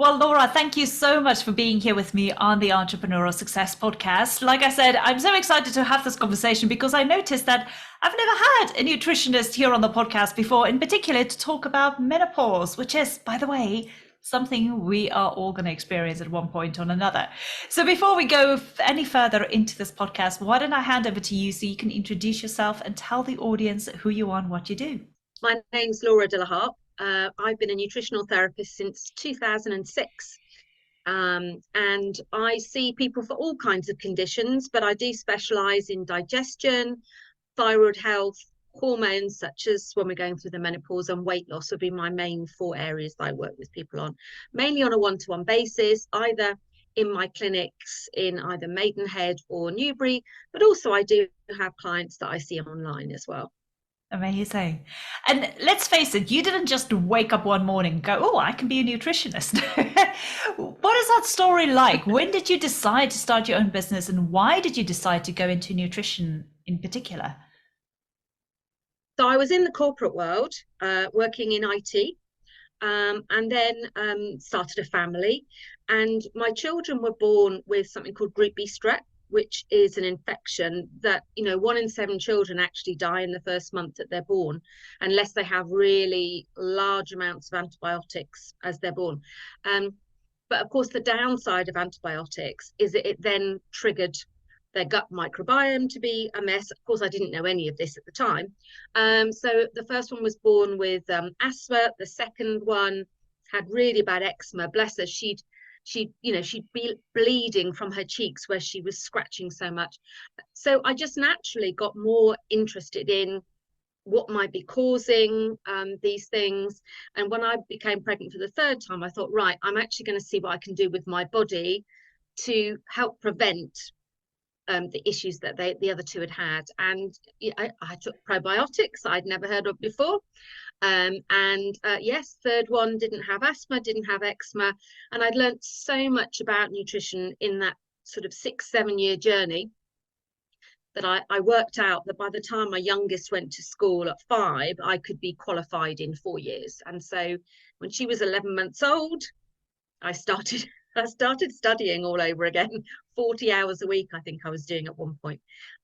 Well, Laura, thank you so much for being here with me on the Entrepreneurial Success Podcast. Like I said, I'm so excited to have this conversation because I noticed that I've never had a nutritionist here on the podcast before, in particular to talk about menopause, which is, by the way, something we are all going to experience at one point or another. So before we go any further into this podcast, why don't I hand over to you so you can introduce yourself and tell the audience who you are and what you do? My name's Laura de la Harpe. I've been a nutritional therapist since 2006. And I see people for all kinds of conditions, but I do specialise in digestion, thyroid health, hormones, such as when we're going through the menopause, and weight loss would be my main four areas that I work with people on, mainly on a one-to-one basis, either in my clinics in either Maidenhead or Newbury, but also I do have clients that I see online as well. Amazing. And let's face it, you didn't just wake up one morning and go, oh, I can be a nutritionist. What is that story like? When did you decide to start your own business and why did you decide to go into nutrition in particular? So I was in the corporate world, working in IT, and then started a family. And my children were born with something called Group B strep, which is an infection that, 1 in 7 children actually die in the first month that they're born, unless they have really large amounts of antibiotics as they're born. But of course, the downside of antibiotics is that it then triggered their gut microbiome to be a mess. Of course, I didn't know any of this at the time. So the first one was born with asthma. The second one had really bad eczema. Bless her, she'd be bleeding from her cheeks where she was scratching so much. So I just naturally got more interested in what might be causing these things. And when I became pregnant for the third time, I thought, right, I'm actually going to see what I can do with my body to help prevent the issues that the other two had. And I took probiotics I'd never heard of before. Yes, third one didn't have asthma, didn't have eczema. And I'd learned so much about nutrition in that sort of 6-7 year journey that I worked out that by the time my youngest went to school at 5, I could be qualified in 4 years. And so when she was 11 months old, I started studying all over again. 40 hours a week I think I was doing at one point.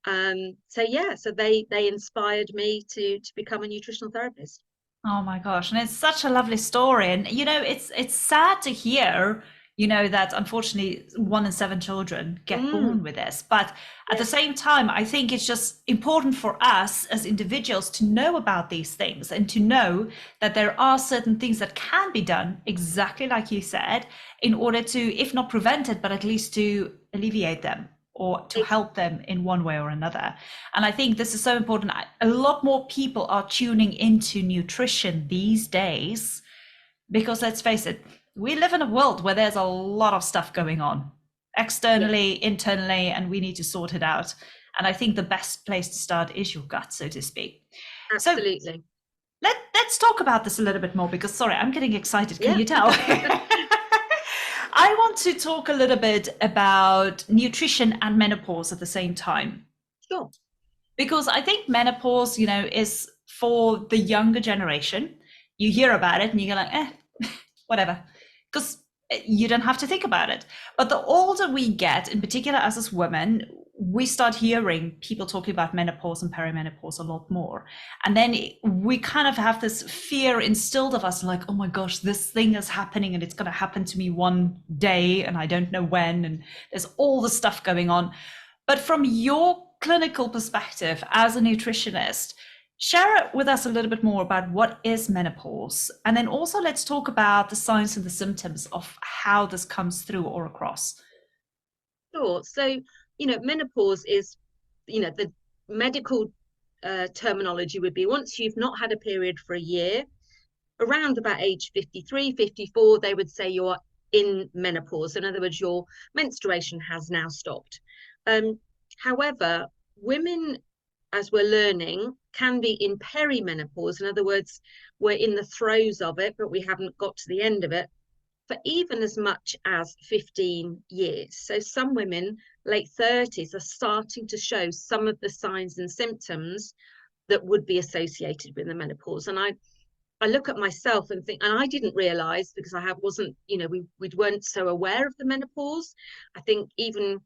So they inspired me to become a nutritional therapist. Oh my gosh. And it's such a lovely story. And it's sad to hear, that unfortunately 1 in 7 children get born with this. But at the same time, I think it's just important for us as individuals to know about these things and to know that there are certain things that can be done, exactly like you said, in order to, if not prevent it, but at least to alleviate them or to help them in one way or another. And I think this is so important. A lot more people are tuning into nutrition these days because let's face it, we live in a world where there's a lot of stuff going on externally, internally, and we need to sort it out. And I think the best place to start is your gut, so to speak. Absolutely. So let's talk about this a little bit more because, sorry, I'm getting excited. Can you tell? I want to talk a little bit about nutrition and menopause at the same time. Sure. Because I think menopause, is for the younger generation. You hear about it and you go like, whatever, because you don't have to think about it. But the older we get, in particular as women, we start hearing people talking about menopause and perimenopause a lot more. And then we kind of have this fear instilled of us like, oh my gosh, this thing is happening and it's going to happen to me one day and I don't know when. And there's all the stuff going on. But from your clinical perspective as a nutritionist, share with us a little bit more about what is menopause. And then also let's talk about the signs and the symptoms of how this comes through or across. Sure. So, menopause is, the medical terminology would be once you've not had a period for a year, around about age 53, 54, they would say you're in menopause. In other words, your menstruation has now stopped. However, women, as we're learning, can be in peri-menopause. In other words, we're in the throes of it, but we haven't got to the end of it, for even as much as 15 years. So some women, late 30s, are starting to show some of the signs and symptoms that would be associated with the menopause. And I look at myself and think, and I didn't realize, because wasn't, we weren't so aware of the menopause. I think even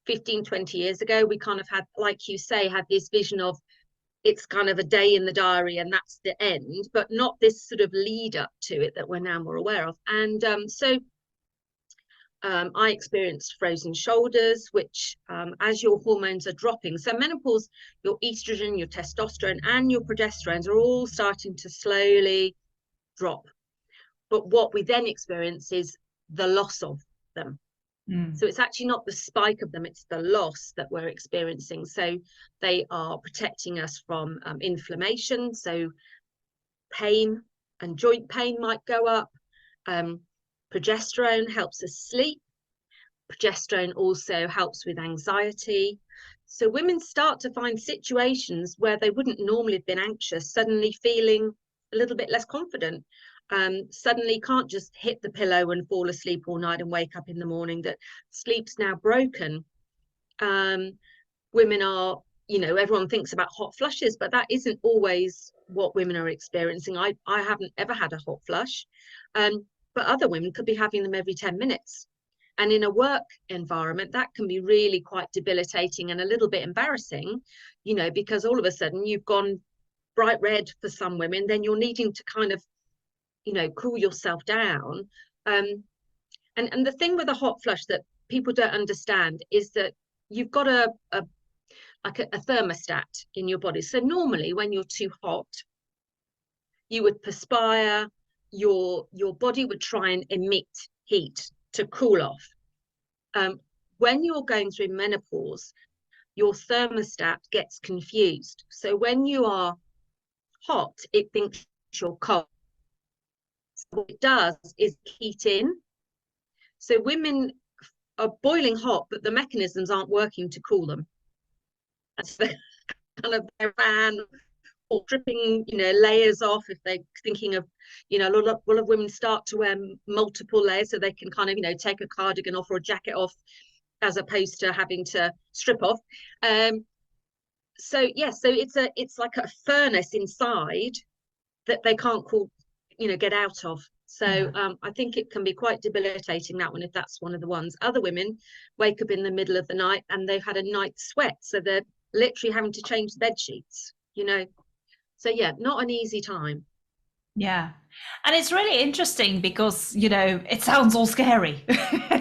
15, 20 years ago, we kind of had, like you say, had this vision of it's kind of a day in the diary and that's the end, but not this sort of lead up to it that we're now more aware of. And I experienced frozen shoulders, which as your hormones are dropping, so menopause, your estrogen, your testosterone, and your progesterones are all starting to slowly drop. But what we then experience is the loss of them. So it's actually not the spike of them, it's the loss that we're experiencing. So they are protecting us from inflammation. So pain and joint pain might go up. Progesterone helps us sleep. Progesterone also helps with anxiety. So women start to find situations where they wouldn't normally have been anxious, suddenly feeling a little bit less confident. Suddenly can't just hit the pillow and fall asleep all night and wake up in the morning, that sleep's now broken. Women are, everyone thinks about hot flushes, but that isn't always what women are experiencing. I haven't ever had a hot flush, but other women could be having them every 10 minutes. And in a work environment, that can be really quite debilitating and a little bit embarrassing, because all of a sudden you've gone bright red for some women, then you're needing to kind of, cool yourself down. And the thing with a hot flush that people don't understand is that you've got a thermostat in your body. So normally when you're too hot, you would perspire, your body would try and emit heat to cool off. When you're going through menopause, your thermostat gets confused. So when you are hot, it thinks you're cold. So what it does is heat in. So women are boiling hot, but the mechanisms aren't working to cool them. That's the kind of their fan or stripping, layers off. If they're thinking of, a lot of women start to wear multiple layers so they can kind of, take a cardigan off or a jacket off, as opposed to having to strip off. So it's like a furnace inside that they can't get out of. So I think it can be quite debilitating, that one, if that's one of the ones. Other women wake up in the middle of the night and they've had a night's sweat, so they're literally having to change the bed sheets, So not an easy time. Yeah. And it's really interesting because, it sounds all scary.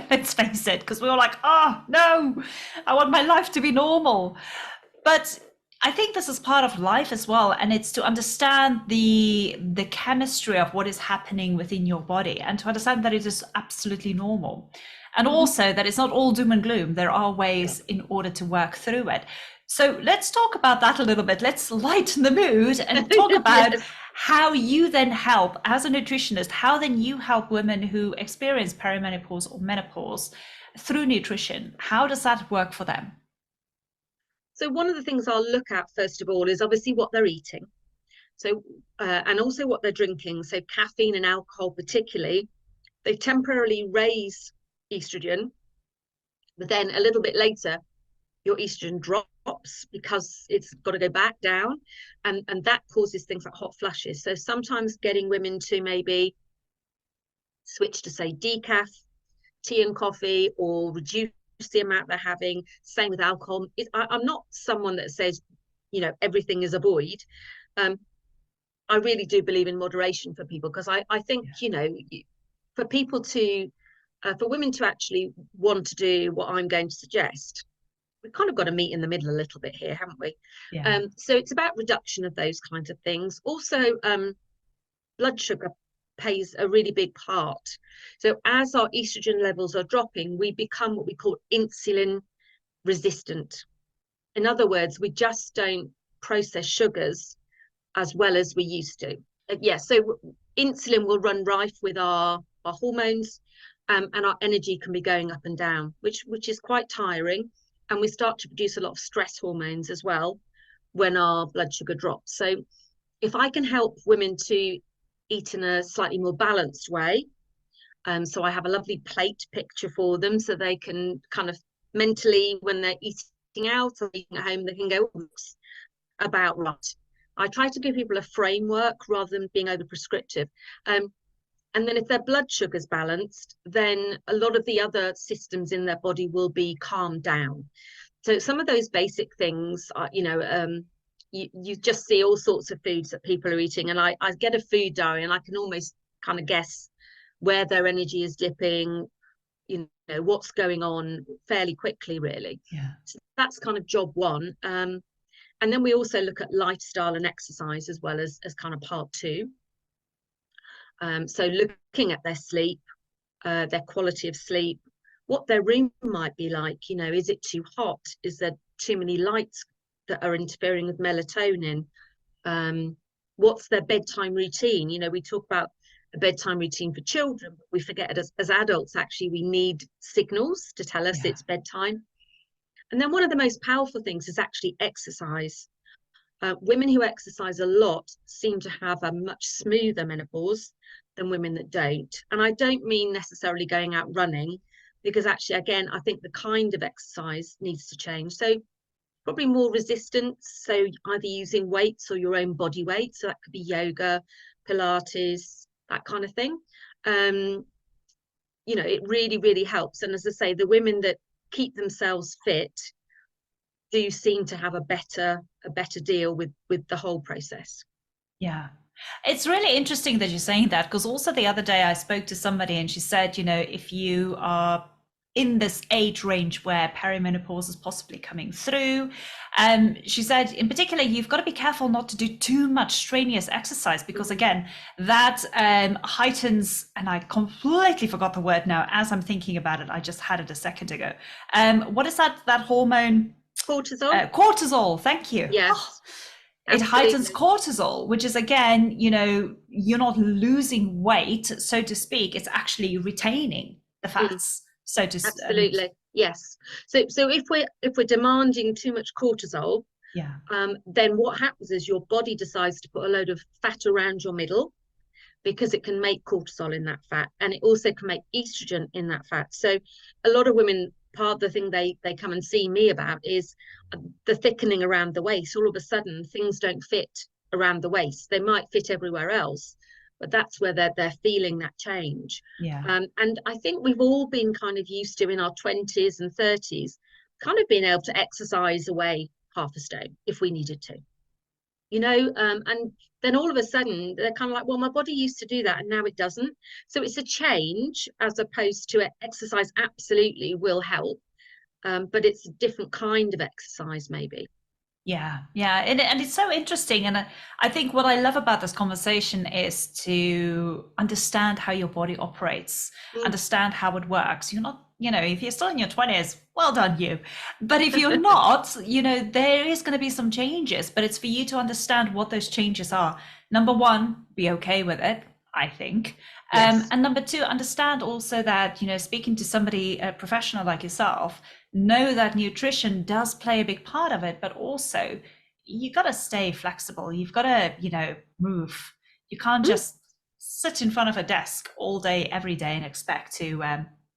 Let's face it, because we're all like, oh, no, I want my life to be normal. But I think this is part of life as well. And it's to understand the chemistry of what is happening within your body and to understand that it is absolutely normal. And also that it's not all doom and gloom. There are ways in order to work through it. So let's talk about that a little bit. Let's lighten the mood and talk about how you then help as a nutritionist, how then you help women who experience perimenopause or menopause through nutrition. How does that work for them? So one of the things I'll look at first of all is obviously what they're eating. So and also what they're drinking. So caffeine and alcohol particularly, they temporarily raise estrogen, but then a little bit later your estrogen drops because it's got to go back down, and that causes things like hot flushes. So sometimes getting women to maybe switch to, say, decaf tea and coffee, or reduce the amount they're having. Same with alcohol. I'm not someone that says everything is avoid. I really do believe in moderation for people, because I think for people to for women to actually want to do what I'm going to suggest, we've kind of got to meet in the middle a little bit here, haven't we? So it's about reduction of those kinds of things. Also, blood sugar plays a really big part. So as our estrogen levels are dropping, we become what we call insulin resistant. In other words, we just don't process sugars as well as we used to. So insulin will run rife with our hormones, and our energy can be going up and down, which is quite tiring. And we start to produce a lot of stress hormones as well when our blood sugar drops. So if I can help women to eat in a slightly more balanced way, so I have a lovely plate picture for them, so they can kind of mentally, when they're eating out or eating at home, they can go, oh, about right. I try to give people a framework rather than being over prescriptive. And then if their blood sugar's balanced, then a lot of the other systems in their body will be calmed down. So some of those basic things are, you just see all sorts of foods that people are eating. And I get a food diary and I can almost kind of guess where their energy is dipping, what's going on fairly quickly, really. Yeah. So that's kind of job one. And then we also look at lifestyle and exercise as well as kind of part two. So looking at their sleep, their quality of sleep, what their room might be like, is it too hot? Is there too many lights that are interfering with melatonin? What's their bedtime routine? We talk about a bedtime routine for children, but we forget as adults, actually, we need signals to tell us it's bedtime. And then one of the most powerful things is actually exercise. Women who exercise a lot seem to have a much smoother menopause than women that don't. And I don't mean necessarily going out running, because actually, again, I think the kind of exercise needs to change. So probably more resistance. So either using weights or your own body weight. So that could be yoga, Pilates, that kind of thing. It really, really helps. And as I say, the women that keep themselves fit do seem to have a better deal with the whole process. Yeah. It's really interesting that you're saying that, because also the other day I spoke to somebody and she said, if you are in this age range where perimenopause is possibly coming through, she said in particular, you've got to be careful not to do too much strenuous exercise, because again, that heightens, and I completely forgot the word now as I'm thinking about it. I just had it a second ago. What is that hormone? Cortisol. Cortisol, thank you. Yes. Oh, it heightens cortisol, which is, again, you're not losing weight, so to speak. It's actually retaining the fats, so to speak. Absolutely, yes. So if we're demanding too much cortisol, then what happens is your body decides to put a load of fat around your middle, because it can make cortisol in that fat, and it also can make estrogen in that fat. So a lot of women, part of the thing they come and see me about is the thickening around the waist. All of a sudden things don't fit around the waist. They might fit everywhere else, but that's where they're feeling that change. And I think we've all been kind of used to, in our 20s and 30s, kind of being able to exercise away half a stone if we needed to, and then all of a sudden they're kind of like, well, my body used to do that and now it doesn't. So it's a change, as opposed to exercise absolutely will help, but it's a different kind of exercise maybe. Yeah, and it's so interesting. And I think what I love about this conversation is to understand how your body operates, understand how it works. You're not, if you're still in your 20s, well done you. But if you're not, there is going to be some changes, but it's for you to understand what those changes are. Number one, be okay with it, I think. Yes. And number two, understand also that, speaking to somebody, a professional like yourself, know that nutrition does play a big part of it, but also you got to stay flexible. You've got to, move. You can't just sit in front of a desk all day, every day, and expect to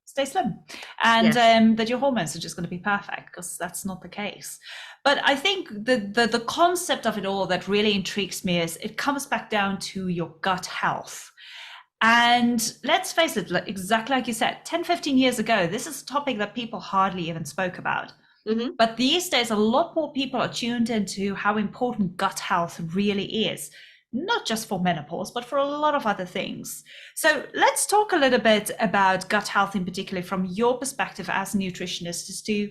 stay slim, and that your hormones are just going to be perfect, because that's not the case. But I think the concept of it all that really intrigues me is it comes back down to your gut health. And let's face it, exactly like you said, 10, 15 years ago, this is a topic that people hardly even spoke about. But these days, a lot more people are tuned into how important gut health really is, not just for menopause, but for a lot of other things. So let's talk a little bit about gut health in particular from your perspective as a nutritionist, as to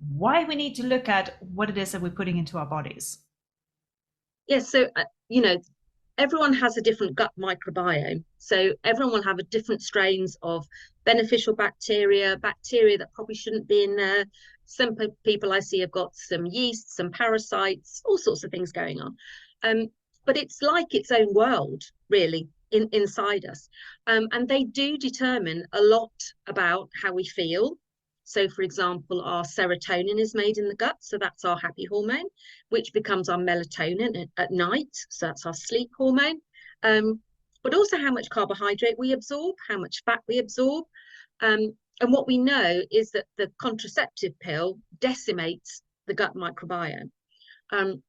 why we need to look at what it is that we're putting into our bodies. Yes, so, everyone has a different gut microbiome. So everyone will have a different strains of beneficial bacteria that probably shouldn't be in there. Some people I see have got some yeast, some parasites, all sorts of things going on. But it's like its own world, really, inside us. And they do determine a lot about how we feel. So, for example, our serotonin is made in the gut. So that's our happy hormone, which becomes our melatonin at night. So that's our sleep hormone. But also how much carbohydrate we absorb, how much fat we absorb. And what we know is that the contraceptive pill decimates the gut microbiome.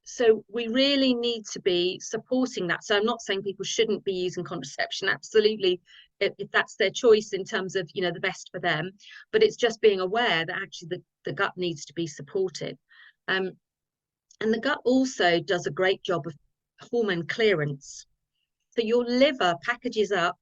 So we really need to be supporting that. So I'm not saying people shouldn't be using contraception, absolutely, if that's their choice in terms of, you know, the best for them, but it's just being aware that actually the gut needs to be supported. And the gut also does a great job of hormone clearance. So your liver packages up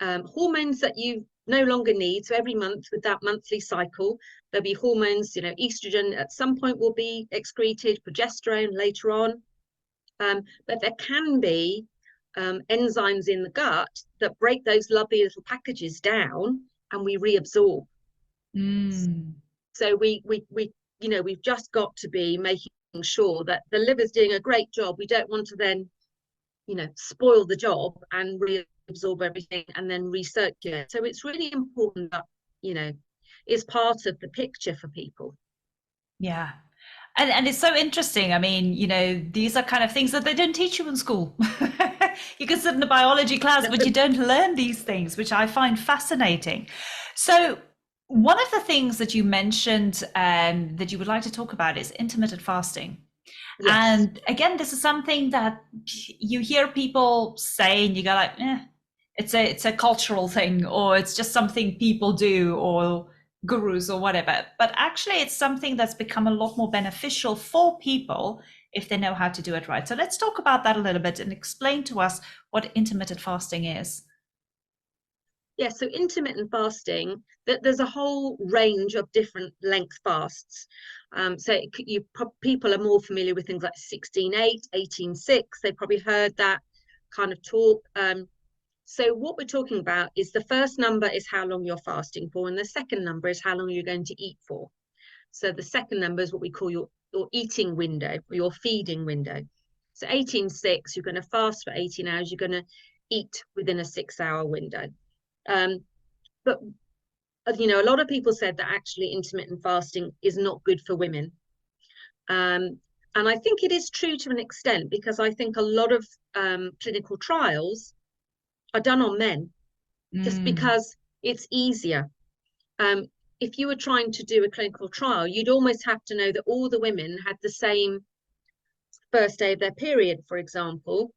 hormones that you no longer need. So every month with that monthly cycle, there'll be hormones, you know, estrogen at some point will be excreted, progesterone later on. But there can be enzymes in the gut that break those lovely little packages down and we reabsorb. So we you know, we've just got to be making sure that the liver's doing a great job. We don't want to then, you know, spoil the job and reabsorb everything and then recirculate. So it's really important that, you know, is part of the picture for people. Yeah. And it's so interesting. I mean, you know, these are kind of things that they don't teach you in school. You can sit in a biology class, but you don't learn these things, which I find fascinating. So one of the things that you mentioned that you would like to talk about is intermittent fasting. Yes. And again, this is something that you hear people say and you go like, it's a cultural thing, or it's just something people do, or gurus or whatever. But actually it's something that's become a lot more beneficial for people if they know how to do it right. So let's talk about that a little bit and explain to us what intermittent fasting is. Yeah, so intermittent fasting, there's a whole range of different length fasts. So people are more familiar with things like 16-8, 18-6. They've probably heard that kind of talk. So what we're talking about is the first number is how long you're fasting for, and the second number is how long you're going to eat for. So the second number is what we call your eating window or your feeding window. So 18-6, you're going to fast for 18 hours, you're going to eat within a 6-hour window. But you know, a lot of people said that actually intermittent fasting is not good for women. And I think it is true to an extent, because I think a lot of clinical trials are done on men just because it's easier. If you were trying to do a clinical trial, you'd almost have to know that all the women had the same first day of their period, for example,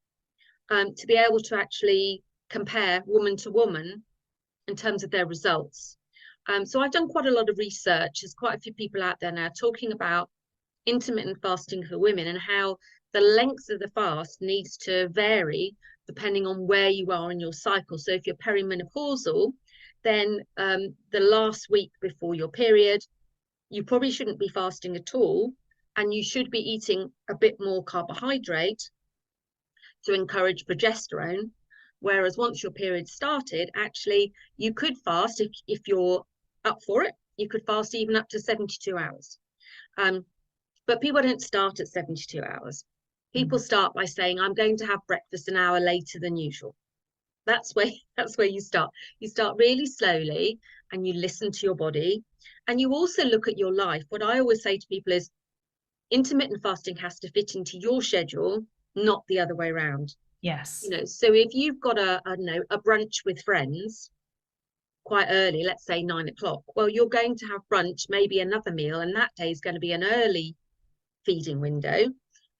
to be able to actually compare woman to woman in terms of their results. So I've done quite a lot of research. There's quite a few people out there now talking about intermittent fasting for women and how the length of the fast needs to vary depending on where you are in your cycle. So if you're peri-menopausal, then the last week before your period, you probably shouldn't be fasting at all, and you should be eating a bit more carbohydrate to encourage progesterone. Whereas once your period started, actually you could fast if you're up for it. You could fast even up to 72 hours. But people don't start at 72 hours. People start by saying, I'm going to have breakfast an hour later than usual. That's where you start. You start really slowly and you listen to your body. And you also look at your life. What I always say to people is intermittent fasting has to fit into your schedule, not the other way around. Yes. You know, so if you've got a brunch with friends quite early, let's say 9 o'clock, well, you're going to have brunch, maybe another meal, and that day is going to be an early feeding window.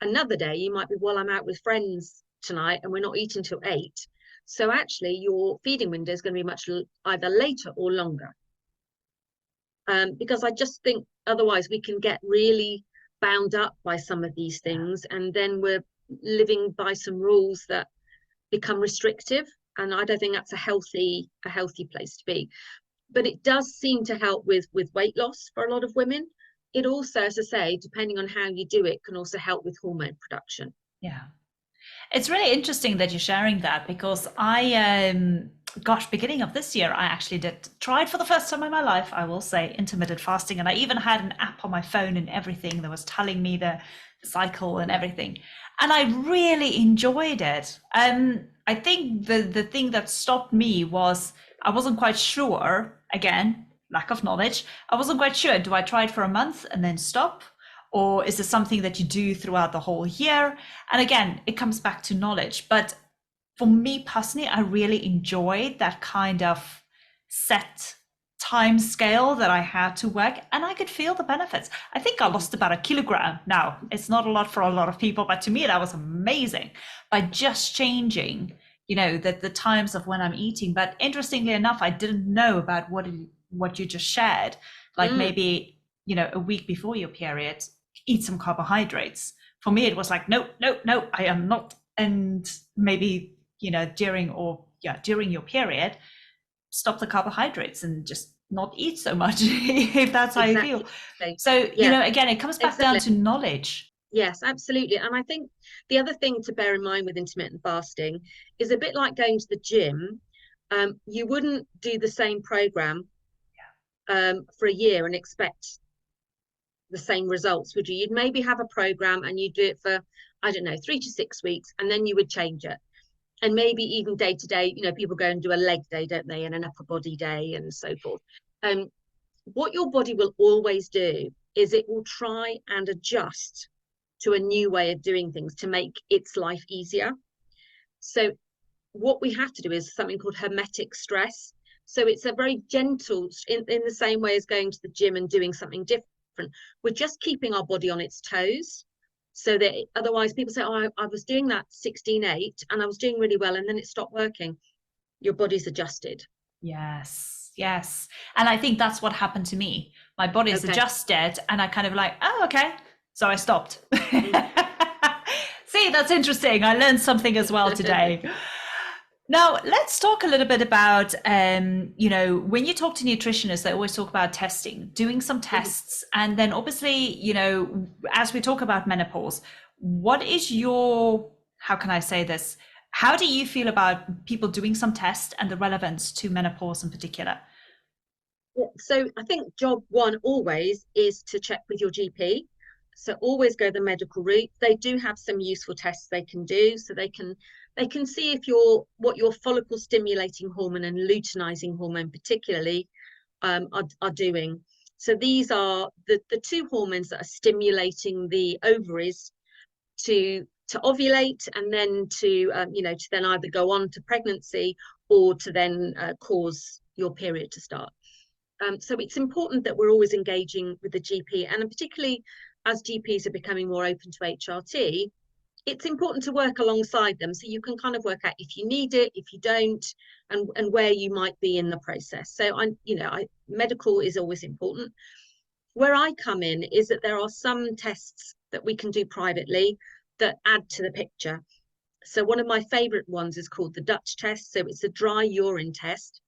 Another day you might be, well, I'm out with friends tonight and we're not eating till 8. So actually your feeding window is going to be much either later or longer. Because I just think otherwise we can get really bound up by some of these things, and then we're living by some rules that become restrictive, and I don't think that's a healthy place to be. But it does seem to help with weight loss for a lot of women. It also, as I say, depending on how you do it, can also help with hormone production. Yeah. It's really interesting that you're sharing that, because gosh, beginning of this year, I actually tried for the first time in my life, I will say, intermittent fasting. And I even had an app on my phone and everything that was telling me the cycle and everything. And I really enjoyed it. I think the thing that stopped me was I wasn't quite sure, again, lack of knowledge. I wasn't quite sure. Do I try it for a month and then stop? Or is this something that you do throughout the whole year? And again, it comes back to knowledge. But for me personally, I really enjoyed that kind of set time scale that I had to work, and I could feel the benefits. I think I lost about a kilogram. Now, it's not a lot for a lot of people, but to me that was amazing by just changing, the times of when I'm eating. But interestingly enough, I didn't know about what you just shared. Like maybe, a week before your period, eat some carbohydrates. For me, it was like, no, no, no, I am not. And maybe, during your period, stop the carbohydrates and just not eat so much if that's how you feel. Exactly. So, Yeah, again, it comes back down to knowledge. yes, absolutely. And I think the other thing to bear in mind with intermittent fasting is a bit like going to the gym. You wouldn't do the same program for a year and expect the same results, would you? You'd maybe have a program and you'd do it for, I don't know, 3 to 6 weeks, and then you would change it. And maybe even day to day, people go and do a leg day, don't they, and an upper body day and so forth. What your body will always do is it will try and adjust to a new way of doing things to make its life easier. So what we have to do is something called hermetic stress. So it's a very gentle, in the same way as going to the gym and doing something different. We're just keeping our body on its toes. So that otherwise people say, oh, I was doing that 16-8 and I was doing really well, and then it stopped working. Your body's adjusted. Yes, yes. And I think that's what happened to me. My body's adjusted and I kind of like, oh, okay. So I stopped. See, that's interesting. I learned something as well today. Now, let's talk a little bit about, when you talk to nutritionists, they always talk about testing, doing some tests. And then obviously, as we talk about menopause, what is how can I say this? How do you feel about people doing some tests and the relevance to menopause in particular? So I think job one always is to check with your GP. So always go the medical route. They do have some useful tests they can do, so they can see if what your follicle stimulating hormone and luteinizing hormone particularly are doing. So these are the two hormones that are stimulating the ovaries to ovulate, and then to then either go on to pregnancy or to then cause your period to start. So it's important that we're always engaging with the GP, and particularly as GPs are becoming more open to HRT, it's important to work alongside them, so you can kind of work out if you need it, if you don't, and where you might be in the process. So medical is always important. Where I come in is that there are some tests that we can do privately that add to the picture. So one of my favorite ones is called the Dutch test. So it's a dry urine test.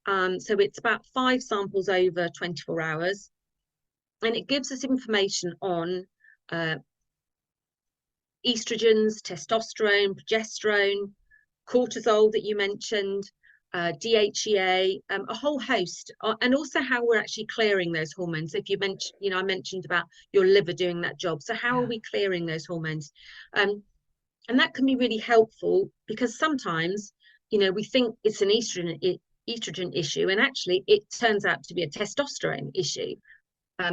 So it's about 5 samples over 24 hours. And it gives us information on estrogens, testosterone, progesterone, cortisol that you mentioned, DHEA, a whole host, and also how we're actually clearing those hormones. If you mentioned, I mentioned about your liver doing that job. So how are we clearing those hormones? And that can be really helpful, because sometimes, we think it's an estrogen issue, and actually it turns out to be a testosterone issue,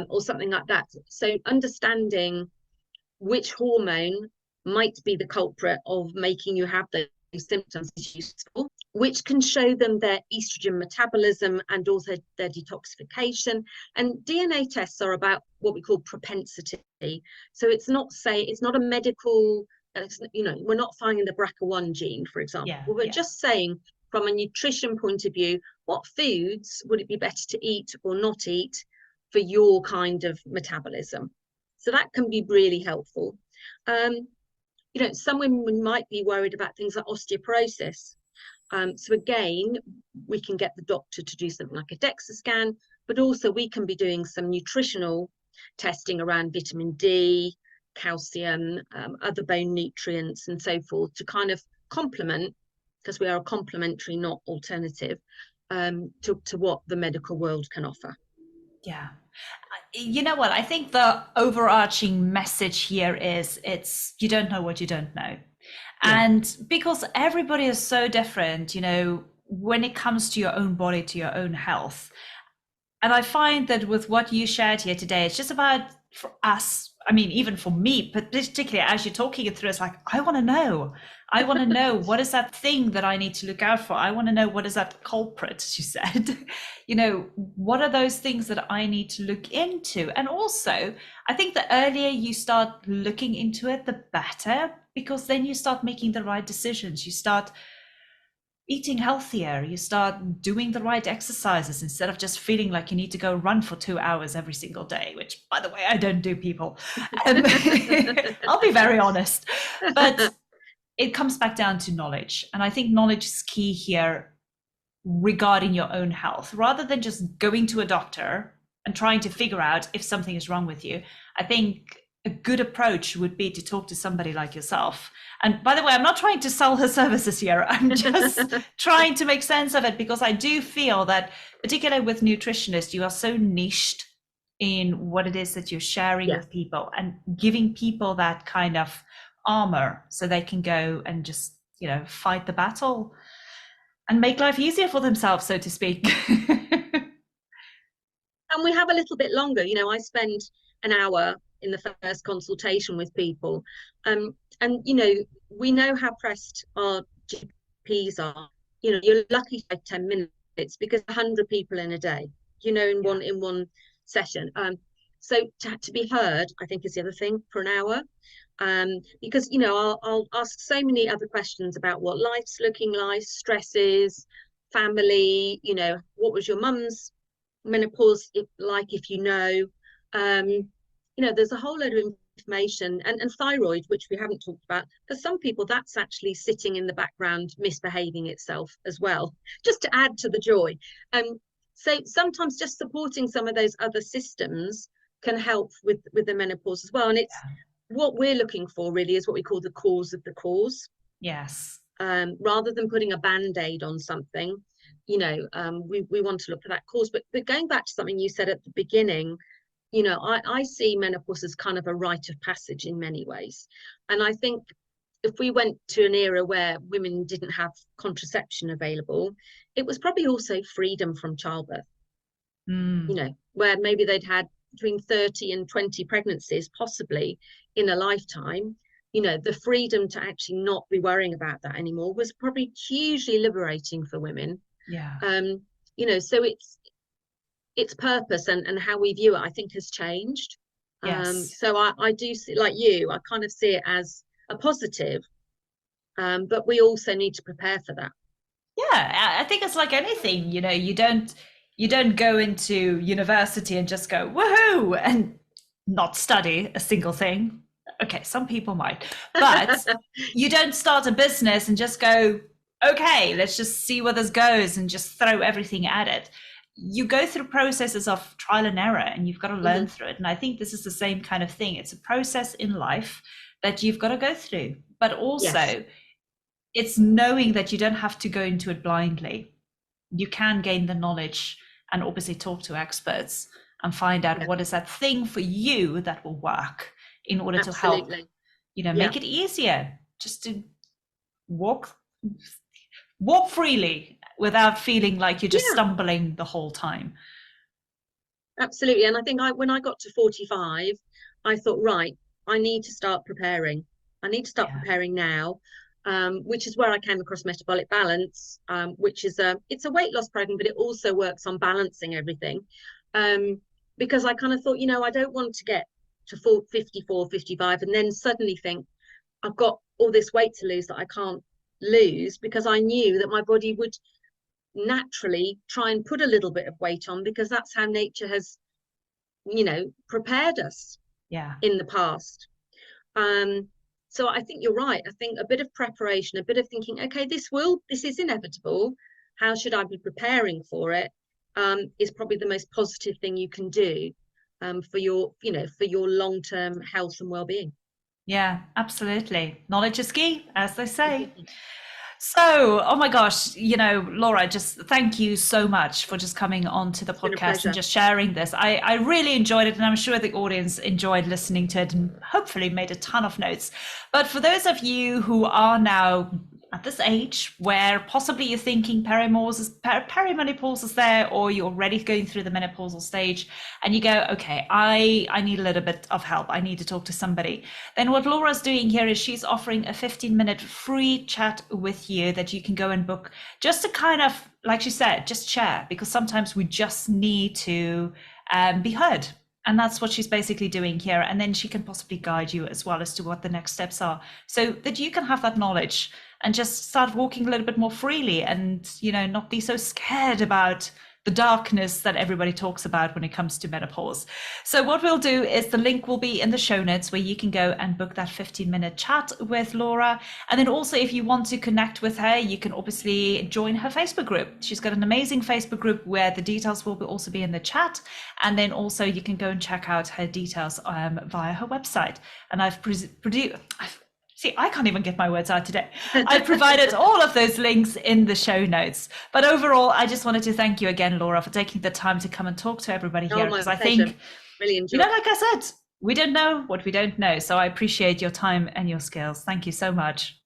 or something like that. So understanding which hormone might be the culprit of making you have those symptoms is useful, which can show them their estrogen metabolism and also their detoxification. And DNA tests are about what we call propensity. So it's not a medical, we're not finding the BRCA1 gene, for example. We're just saying, from a nutrition point of view, what foods would it be better to eat or not eat for your kind of metabolism. So that can be really helpful. Some women might be worried about things like osteoporosis. So again, we can get the doctor to do something like a DEXA scan, but also we can be doing some nutritional testing around vitamin D, calcium, other bone nutrients and so forth, to kind of complement, because we are a complementary, not alternative, to what the medical world can offer. Yeah. You know what? I think the overarching message here is you don't know what you don't know. And because everybody is so different, when it comes to your own body, to your own health. And I find that with what you shared here today, it's just about, for us, I mean, even for me, but particularly as you're talking it through, it's like, I want to know. I want to know, what is that thing that I need to look out for? I want to know, what is that culprit, as you said? What are those things that I need to look into? And also, I think the earlier you start looking into it, the better, because then you start making the right decisions. You start eating healthier, you start doing the right exercises instead of just feeling like you need to go run for 2 hours every single day, which, by the way, I don't do, people. I'll be very honest. But it comes back down to knowledge. And I think knowledge is key here regarding your own health, rather than just going to a doctor and trying to figure out if something is wrong with you. I think a good approach would be to talk to somebody like yourself. And by the way, I'm not trying to sell her services here. I'm just trying to make sense of it, because I do feel that, particularly with nutritionists, you are so niched in what it is that you're sharing with people, and giving people that kind of armor so they can go and just, fight the battle and make life easier for themselves, so to speak. And we have a little bit longer. I spend an hour in the first consultation with people. And we know how pressed our GPs are. You're lucky to have 10 minutes, because 100 people in a day, in one session. So to be heard, I think, is the other thing for an hour. Because I'll ask so many other questions about what life's looking like, stresses, family, what was your mum's menopause like, if there's a whole load of information, and thyroid, which we haven't talked about. For some people, that's actually sitting in the background misbehaving itself as well, just to add to the joy. So sometimes just supporting some of those other systems can help with the menopause as well. And it's what we're looking for really is what we call the cause of the cause. Yes. Rather than putting a band-aid on something, we want to look for that cause. But going back to something you said at the beginning, I see menopause as kind of a rite of passage in many ways. And I think if we went to an era where women didn't have contraception available, it was probably also freedom from childbirth. Where maybe they'd had between 30 and 20 pregnancies possibly in a lifetime. The freedom to actually not be worrying about that anymore was probably hugely liberating for women. So its purpose and how we view it, I think, has changed. So I do see, like you, I kind of see it as a positive, but we also need to prepare for that. I think it's like anything, you don't go into university and just go woohoo and not study a single thing. Okay, some people might, but you don't start a business and just go, okay, let's just see where this goes and just throw everything at it. You go through processes of trial and error, and you've got to learn through it. And I think this is the same kind of thing. It's a process in life that you've got to go through, but also it's knowing that you don't have to go into it blindly. You can gain the knowledge and obviously talk to experts and find out what is that thing for you that will work in order to help, make it easier, just to walk freely without feeling like you're just stumbling the whole time. Absolutely. And I think when I got to 45, I thought, right, I need to start preparing. I need to start preparing now, which is where I came across Metabolic Balance, which is it's a weight loss program, but it also works on balancing everything. Because I kind of thought, I don't want to get to 54, 55 and then suddenly think I've got all this weight to lose that I can't lose, because I knew that my body would naturally try and put a little bit of weight on, because that's how nature has prepared us in the past. So I think you're right. I think a bit of preparation, a bit of thinking, okay, this is inevitable, how should I be preparing for it, is probably the most positive thing you can do for your long-term health and well-being. Yeah, absolutely. Knowledge is key, as they say. So, oh my gosh, Laura, just thank you so much for just coming on to the podcast and just sharing this. I really enjoyed it, and I'm sure the audience enjoyed listening to it and hopefully made a ton of notes. But for those of you who are now at this age where possibly you're thinking perimenopause is there, or you're already going through the menopausal stage, and you go, okay, I need a little bit of help. I need to talk to somebody. Then what Laura's doing here is she's offering a 15-minute free chat with you that you can go and book, just to kind of, like she said, just share, because sometimes we just need to be heard. And that's what she's basically doing here. And then she can possibly guide you as well as to what the next steps are, so that you can have that knowledge and just start walking a little bit more freely, and, you know, not be so scared about the darkness that everybody talks about when it comes to menopause. So what we'll do is the link will be in the show notes, where you can go and book that 15-minute chat with Laura. And then also, if you want to connect with her, you can obviously join her Facebook group. She's got an amazing Facebook group where the details will also be in the chat. And then also you can go and check out her details via her website. And See, I can't even get my words out today. I've provided all of those links in the show notes. But overall, I just wanted to thank you again, Laura, for taking the time to come and talk to everybody here. Because I think, really enjoyed. You know, like I said, we don't know what we don't know. So I appreciate your time and your skills. Thank you so much.